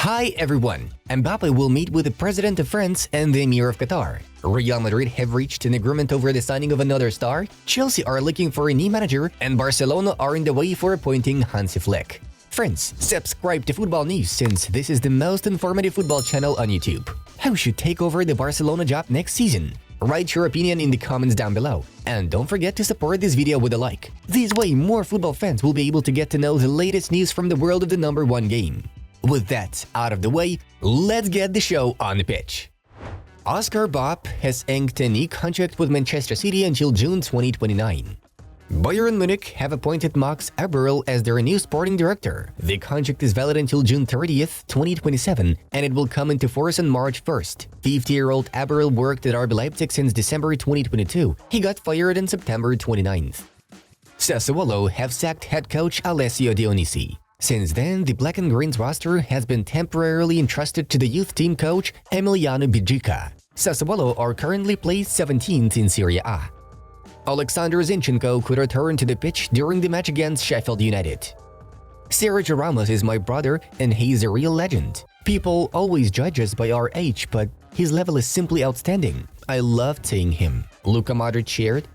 Hi everyone! Mbappe will meet with the President of France and the Emir of Qatar. Real Madrid have reached an agreement over the signing of another star, Chelsea are looking for a new manager, and Barcelona are in the way for appointing Hansi Flick. Friends, subscribe to Football News since this is the most informative football channel on YouTube. Who should take over the Barcelona job next season? Write your opinion in the comments down below. And don't forget to support this video with a like. This way, more football fans will be able to get to know the latest news from the world of the #1 game. With that out of the way, let's get the show on the pitch. Oscar Bob has inked a new contract with Manchester City until June 2029. Bayern Munich have appointed Max Eberl as their new sporting director. The contract is valid until June 30th, 2027, and it will come into force on March 1st. 50-year-old Eberl worked at RB Leipzig since December 2022. He got fired on September 29th. Sassuolo have sacked head coach Alessio Dionisi. Since then, the Black and Green's roster has been temporarily entrusted to the youth team coach Emiliano Bigica. Sassuolo are currently placed 17th in Serie A. Alexander Zinchenko could return to the pitch during the match against Sheffield United. Sergio Ramos is my brother and he's a real legend. People always judge us by our age, but his level is simply outstanding. I loved seeing him, Luka Modric shared.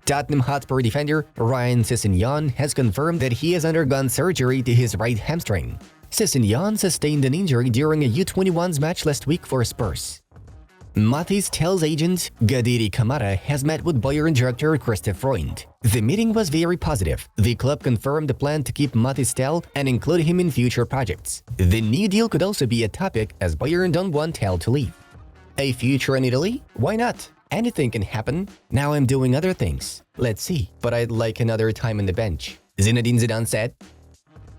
Tottenham Hotspur defender Ryan Sessegnon has confirmed that he has undergone surgery to his right hamstring. Sessegnon sustained an injury during a U21's match last week for Spurs. Mathis tells agent Gadiri Kamara has met with Bayern director Christoph Freund. The meeting was very positive. The club confirmed the plan to keep Mathis Tell and include him in future projects. The new deal could also be a topic as Bayern don't want Tell to leave. A future in Italy? Why not? Anything can happen. Now I'm doing other things. Let's see, but I'd like another time on the bench, Zinedine Zidane said.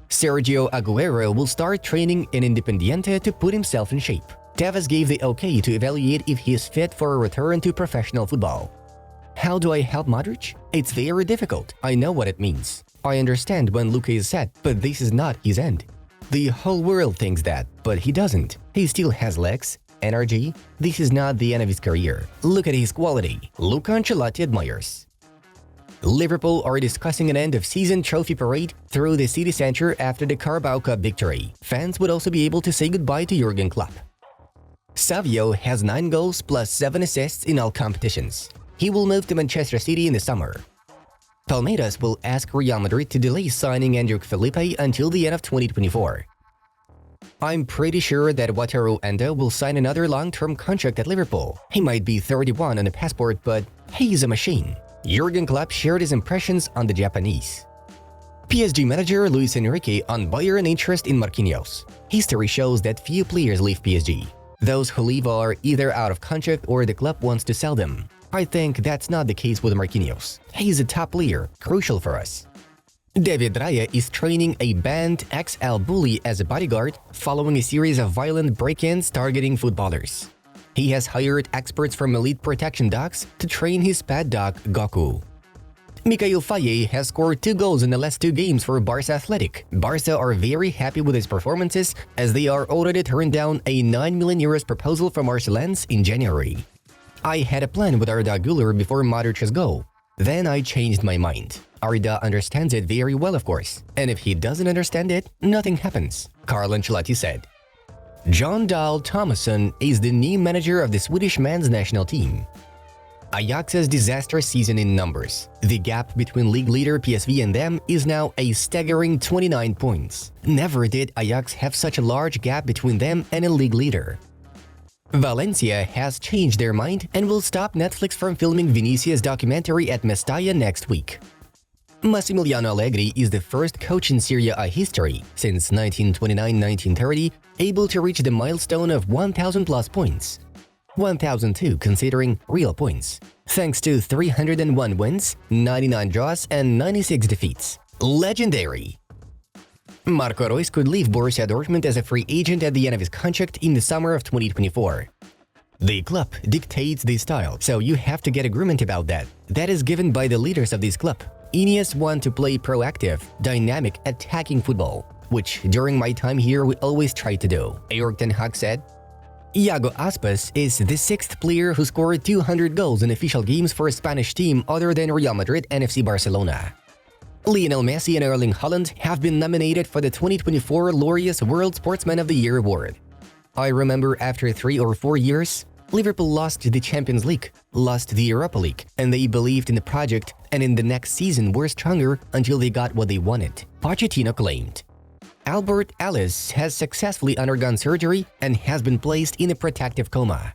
Sergio Aguero will start training in Independiente to put himself in shape. Tevez gave the okay to evaluate if he is fit for a return to professional football. How do I help Modric? It's very difficult. I know what it means. I understand when Luka is set, but this is not his end. The whole world thinks that, but he doesn't. He still has legs, energy. This is not the end of his career. Look at his quality. Luca Ancelotti admires. Liverpool are discussing an end-of-season trophy parade through the city centre after the Carabao Cup victory. Fans would also be able to say goodbye to Jurgen Klopp. Savio has 9 goals plus 7 assists in all competitions. He will move to Manchester City in the summer. Palmeiras will ask Real Madrid to delay signing Andrew Felipe until the end of 2024. I'm pretty sure that Wataru Endo will sign another long-term contract at Liverpool. He might be 31 on a passport, but he's a machine. Jurgen Klopp shared his impressions on the Japanese. PSG manager Luis Enrique on Bayern interest in Marquinhos. History shows that few players leave PSG. Those who leave are either out of contract or the club wants to sell them. I think that's not the case with Marquinhos. He's a top player, crucial for us. David Raya is training a banned XL bully as a bodyguard following a series of violent break-ins targeting footballers. He has hired experts from Elite Protection Dogs to train his pet dog, Goku. Mikhail Faye has scored 2 goals in the last 2 games for Barca Athletic. Barca are very happy with his performances as they are already turned down a €9 million proposal from Arcelans in January. I had a plan with Arda Güler before Modric's goal. Then I changed my mind. Arda understands it very well, of course. And if he doesn't understand it, nothing happens, Carlo Ancelotti said. John Dahl Tomasson is the new manager of the Swedish men's national team. Ajax's disastrous season in numbers. The gap between league leader PSV and them is now a staggering 29 points. Never did Ajax have such a large gap between them and a league leader. Valencia has changed their mind and will stop Netflix from filming Vinicius' documentary at Mestalla next week. Massimiliano Allegri is the first coach in Serie A history since 1929-1930 able to reach the milestone of 1,000+ points. 1,002 considering real points, thanks to 301 wins, 99 draws and 96 defeats. Legendary! Marco Reus could leave Borussia Dortmund as a free agent at the end of his contract in the summer of 2024. The club dictates the style, so you have to get agreement about that. That is given by the leaders of this club. Ineos want to play proactive, dynamic, attacking football, which during my time here we always try to do, Erik ten Hag said. Iago Aspas is the 6th player who scored 200 goals in official games for a Spanish team other than Real Madrid and FC Barcelona. Lionel Messi and Erling Haaland have been nominated for the 2024 Laureus World Sportsman of the Year award. I remember after 3 or 4 years, Liverpool lost the Champions League, lost the Europa League, and they believed in the project and in the next season were stronger until they got what they wanted, Pochettino claimed. Albert Ellis has successfully undergone surgery and has been placed in a protective coma.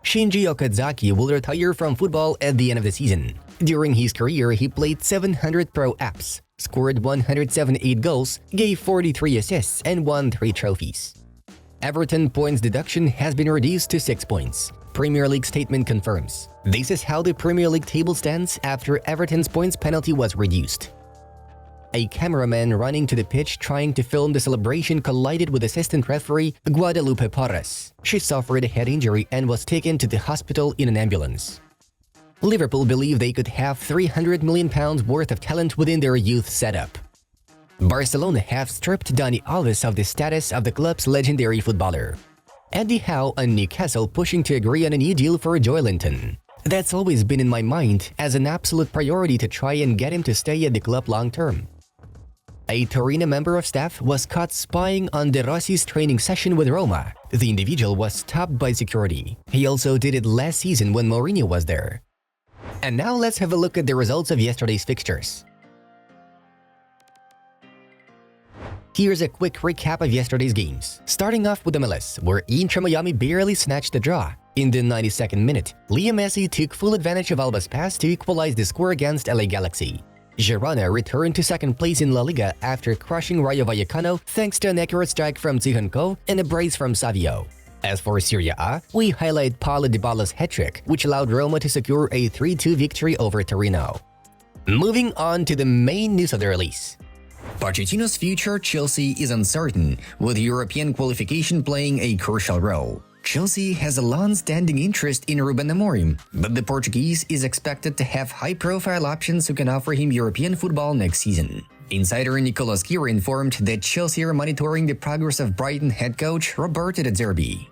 Shinji Okazaki will retire from football at the end of the season. During his career, he played 700 pro apps, scored 178 goals, gave 43 assists, and won 3 trophies. Everton points deduction has been reduced to 6 points. Premier League statement confirms. This is how the Premier League table stands after Everton's points penalty was reduced. A cameraman running to the pitch trying to film the celebration collided with assistant referee Guadalupe Porras. She suffered a head injury and was taken to the hospital in an ambulance. Liverpool believe they could have £300 million worth of talent within their youth setup. Barcelona have stripped Dani Alves of the status of the club's legendary footballer. Eddie Howe and Newcastle pushing to agree on a new deal for Joelinton. That's always been in my mind as an absolute priority to try and get him to stay at the club long term. A Torino member of staff was caught spying on De Rossi's training session with Roma. The individual was stopped by security. He also did it last season when Mourinho was there. And now let's have a look at the results of yesterday's fixtures. Here's a quick recap of yesterday's games. Starting off with MLS, where Inter Miami barely snatched the draw. In the 92nd minute, Leo Messi took full advantage of Alba's pass to equalize the score against LA Galaxy. Girona returned to second place in La Liga after crushing Rayo Vallecano thanks to an accurate strike from Zinchenko and a brace from Savio. As for Serie A, we highlight Paulo Dybala's hat-trick, which allowed Roma to secure a 3-2 victory over Torino. Moving on to the main news of the release. Pochettino's future Chelsea is uncertain, with European qualification playing a crucial role. Chelsea has a long-standing interest in Ruben Amorim, but the Portuguese is expected to have high-profile options who can offer him European football next season. Insider Nicolas Kira informed that Chelsea are monitoring the progress of Brighton head coach Roberto De Zerbi.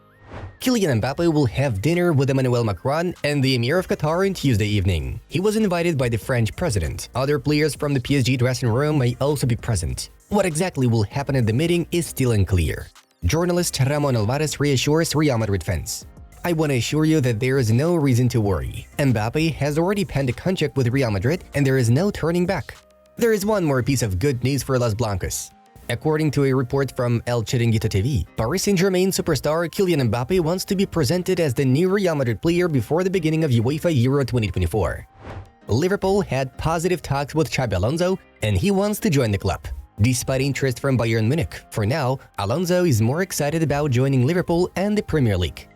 Kylian Mbappe will have dinner with Emmanuel Macron and the Emir of Qatar on Tuesday evening. He was invited by the French president. Other players from the PSG dressing room may also be present. What exactly will happen at the meeting is still unclear. Journalist Ramon Alvarez reassures Real Madrid fans. I want to assure you that there is no reason to worry. Mbappe has already penned a contract with Real Madrid and there is no turning back. There is one more piece of good news for Los Blancos. According to a report from El Chiringuito TV, Paris Saint-Germain superstar Kylian Mbappe wants to be presented as the new Real Madrid player before the beginning of UEFA Euro 2024. Liverpool had positive talks with XABI Alonso and he wants to join the club. Despite interest from Bayern Munich, for now, Alonso is more excited about joining Liverpool and the Premier League.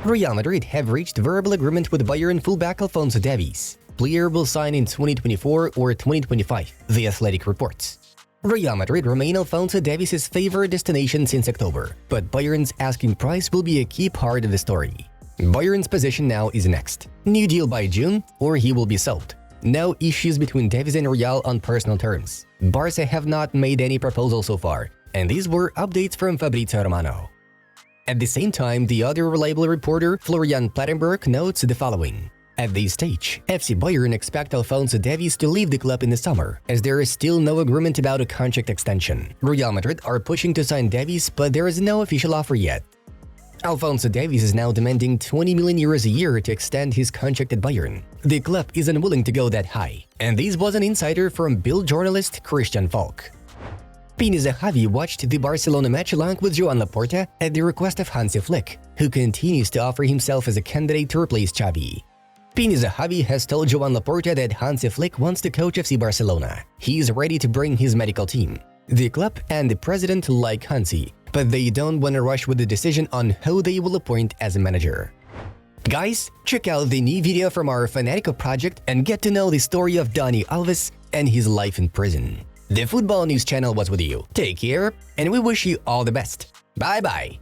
Real Madrid have reached verbal agreement with Bayern fullback Alphonso Davies. Player will sign in 2024 or 2025, The Athletic reports. Real Madrid remain Alphonso Davies' favorite destination since October, but Bayern's asking price will be a key part of the story. Bayern's position now is next. New deal by June, or he will be sold. No issues between Davies and Real on personal terms. Barca have not made any proposal so far, and these were updates from Fabrizio Romano. At the same time, the other reliable reporter, Florian Plettenberg, notes the following. At this stage, FC Bayern expect Alphonso Davies to leave the club in the summer, as there is still no agreement about a contract extension. Real Madrid are pushing to sign Davies, but there is no official offer yet. Alphonso Davies is now demanding €20 million a year to extend his contract at Bayern. The club is unwilling to go that high, and this was an insider from Bild journalist Christian Falk. Pini Zahavi watched the Barcelona match along with Joan Laporta at the request of Hansi Flick, who continues to offer himself as a candidate to replace Xavi. Pini Zahavi has told Joan Laporta that Hansi Flick wants to coach FC Barcelona. He is ready to bring his medical team. The club and the president like Hansi, but they don't want to rush with the decision on who they will appoint as a manager. Guys, check out the new video from our Fanatico project and get to know the story of Dani Alves and his life in prison. The Football News channel was with you. Take care, and we wish you all the best. Bye-bye.